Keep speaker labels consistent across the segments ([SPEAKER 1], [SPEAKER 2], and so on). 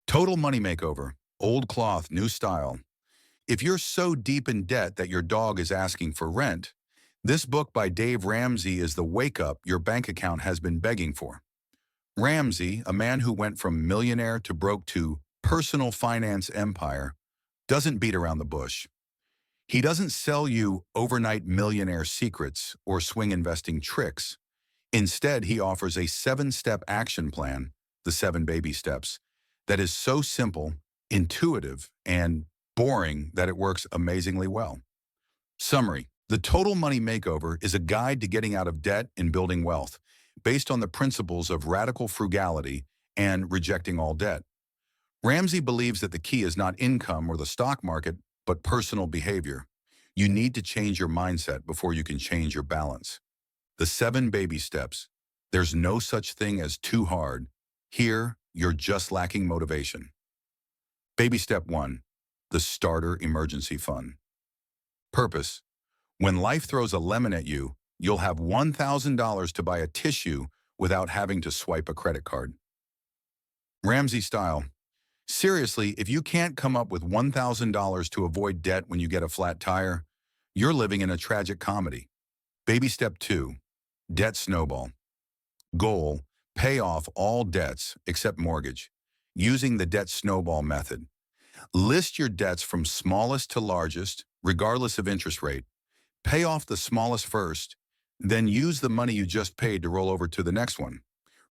[SPEAKER 1] Total Money Makeover, old cloth, new style. If you're so deep in debt that your dog is asking for rent, this book by Dave Ramsey is the wake-up your bank account has been begging for. Ramsey, a man who went from millionaire to broke to personal finance empire, doesn't beat around the bush. He doesn't sell you overnight millionaire secrets or swing investing tricks. Instead, he offers a 7-step action plan, the 7 baby steps, that is so simple, intuitive, and boring that it works amazingly well. Summary: The Total Money Makeover is a guide to getting out of debt and building wealth, based on the principles of radical frugality and rejecting all debt. Ramsey believes that the key is not income or the stock market, but personal behavior. You need to change your mindset before you can change your balance. The 7 baby steps. There's no such thing as too hard. Here, you're just lacking motivation. Baby step 1, the starter emergency fund. Purpose: when life throws a lemon at you, you'll have $1,000 to buy a tissue without having to swipe a credit card. Ramsey style: seriously, if you can't come up with $1,000 to avoid debt when you get a flat tire, you're living in a tragic comedy. Baby step 2, debt snowball. Goal: pay off all debts except mortgage, using the debt snowball method. List your debts from smallest to largest, regardless of interest rate. Pay off the smallest first, then use the money you just paid to roll over to the next one.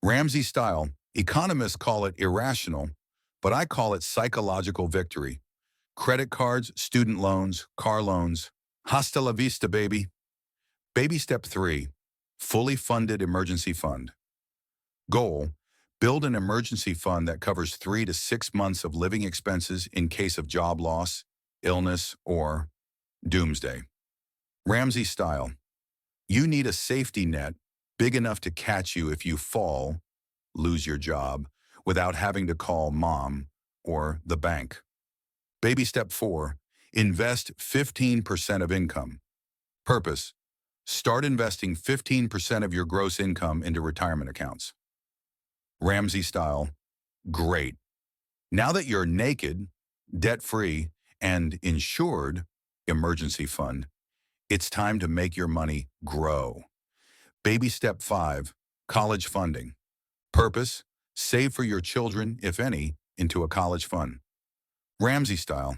[SPEAKER 1] Ramsey style: economists call it irrational, but I call it psychological victory. Credit cards, student loans, car loans. Hasta la vista, baby. Baby step 3, fully funded emergency fund. Goal: build an emergency fund that covers 3 to 6 months of living expenses in case of job loss, illness, or doomsday. Ramsey style: you need a safety net big enough to catch you if you fall, lose your job, without having to call mom or the bank. Baby step 4, invest 15% of income. Purpose: start investing 15% of your gross income into retirement accounts. Ramsey style: great. Now that you're naked, debt-free, and insured, emergency fund, it's time to make your money grow. Baby step 5, college funding. Purpose: save for your children, if any, into a college fund. Ramsey style: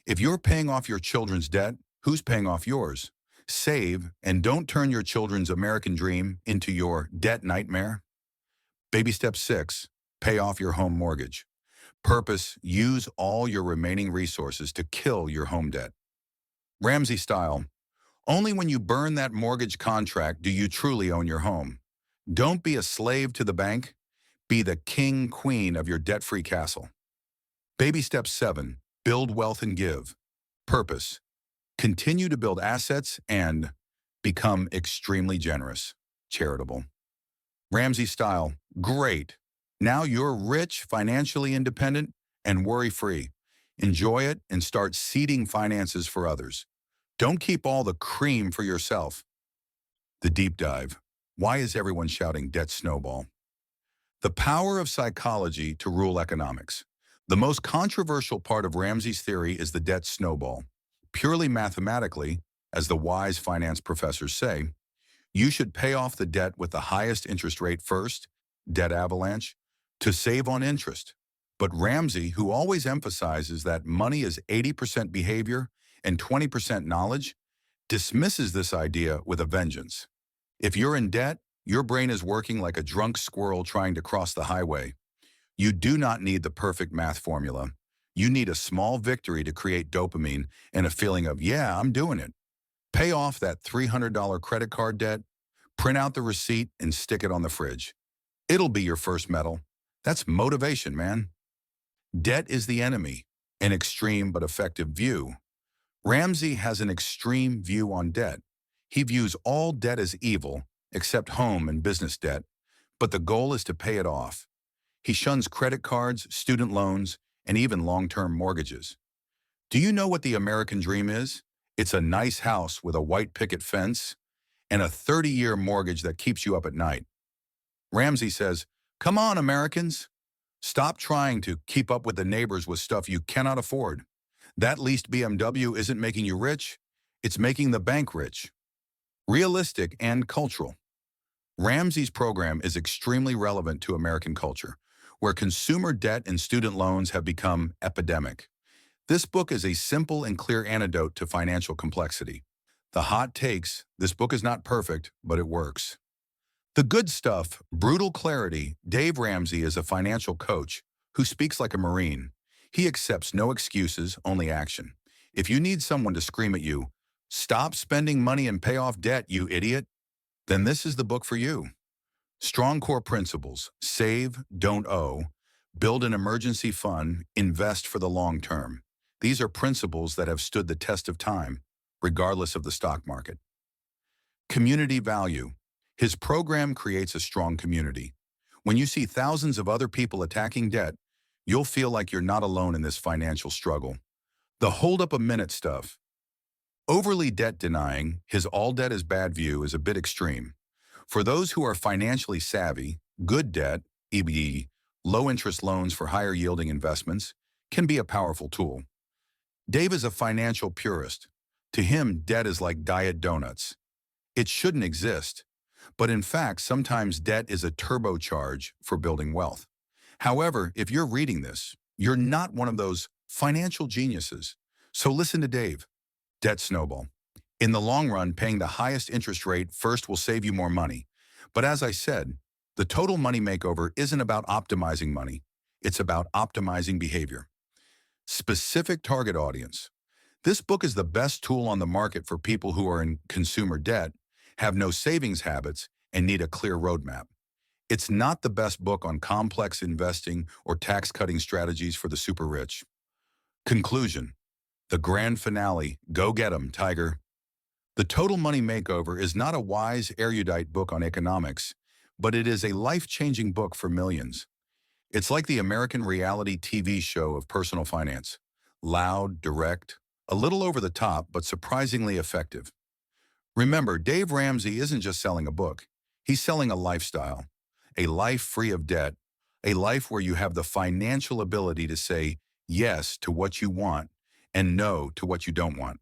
[SPEAKER 1] if you're paying off your children's debt, who's paying off yours? Save, and don't turn your children's American dream into your debt nightmare. Baby step 6, pay off your home mortgage. Purpose: use all your remaining resources to kill your home debt. Ramsey style: only when you burn that mortgage contract do you truly own your home. Don't be a slave to the bank. Be the king, queen of your debt-free castle. Baby step 7, build wealth and give. Purpose: continue to build assets and become extremely generous, charitable. Ramsey style: great. Now you're rich, financially independent, and worry-free. Enjoy it and start seeding finances for others. Don't keep all the cream for yourself. The deep dive. Why is everyone shouting debt snowball? The power of psychology to rule economics. The most controversial part of Ramsey's theory is the debt snowball. Purely mathematically, as the wise finance professors say, you should pay off the debt with the highest interest rate first, debt avalanche, to save on interest. But Ramsey, who always emphasizes that money is 80% behavior and 20% knowledge, dismisses this idea with a vengeance. If you're in debt, your brain is working like a drunk squirrel trying to cross the highway. You do not need the perfect math formula. You need a small victory to create dopamine and a feeling of, yeah, I'm doing it. Pay off that $300 credit card debt, print out the receipt, and stick it on the fridge. It'll be your first medal. That's motivation, man. Debt is the enemy, an extreme but effective view. Ramsey has an extreme view on debt. He views all debt as evil, except home and business debt, but the goal is to pay it off. He shuns credit cards, student loans, and even long-term mortgages. Do you know what the American dream is? It's a nice house with a white picket fence and a 30-year mortgage that keeps you up at night. Ramsey says, come on, Americans. Stop trying to keep up with the neighbors with stuff you cannot afford. That leased BMW isn't making you rich, it's making the bank rich. Realistic and cultural. Ramsey's program is extremely relevant to American culture, where consumer debt and student loans have become epidemic. This book is a simple and clear antidote to financial complexity. The hot takes: this book is not perfect, but it works. The good stuff: brutal clarity. Dave Ramsey is a financial coach who speaks like a Marine. He accepts no excuses, only action. If you need someone to scream at you, "Stop spending money and pay off debt, you idiot," then this is the book for you. Strong core principles: save, don't owe, build an emergency fund, invest for the long term. These are principles that have stood the test of time, regardless of the stock market. Community value. His program creates a strong community. When you see thousands of other people attacking debt, you'll feel like you're not alone in this financial struggle. The hold up a minute stuff. Overly debt denying, his all debt is bad view is a bit extreme. For those who are financially savvy, good debt, e.g., low interest loans for higher yielding investments, can be a powerful tool. Dave is a financial purist. To him, debt is like diet donuts. It shouldn't exist. But in fact, sometimes debt is a turbocharge for building wealth. However, if you're reading this, you're not one of those financial geniuses. So listen to Dave. Debt snowball. In the long run, paying the highest interest rate first will save you more money. But as I said, the total money makeover isn't about optimizing money. It's about optimizing behavior. Specific target audience. This book is the best tool on the market for people who are in consumer debt, have no savings habits, and need a clear roadmap. It's not the best book on complex investing or tax-cutting strategies for the super rich. Conclusion. The grand finale. Go get 'em, Tiger. The Total Money Makeover is not a wise, erudite book on economics, but it is a life-changing book for millions. It's like the American reality TV show of personal finance. Loud, direct, a little over the top, but surprisingly effective. Remember, Dave Ramsey isn't just selling a book. He's selling a lifestyle, a life free of debt, a life where you have the financial ability to say yes to what you want and no to what you don't want.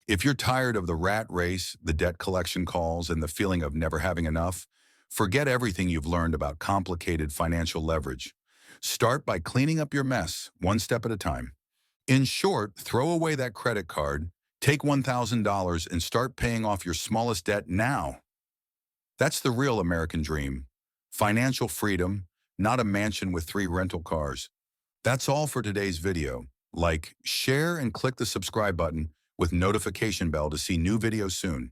[SPEAKER 1] If you're tired of the rat race, the debt collection calls, and the feeling of never having enough, forget everything you've learned about complicated financial leverage. Start by cleaning up your mess, one step at a time. In short, throw away that credit card, take $1,000 and start paying off your smallest debt now. That's the real American dream. Financial freedom, not a mansion with 3 rental cars. That's all for today's video. Like, share, and click the subscribe button with notification bell to see new videos soon.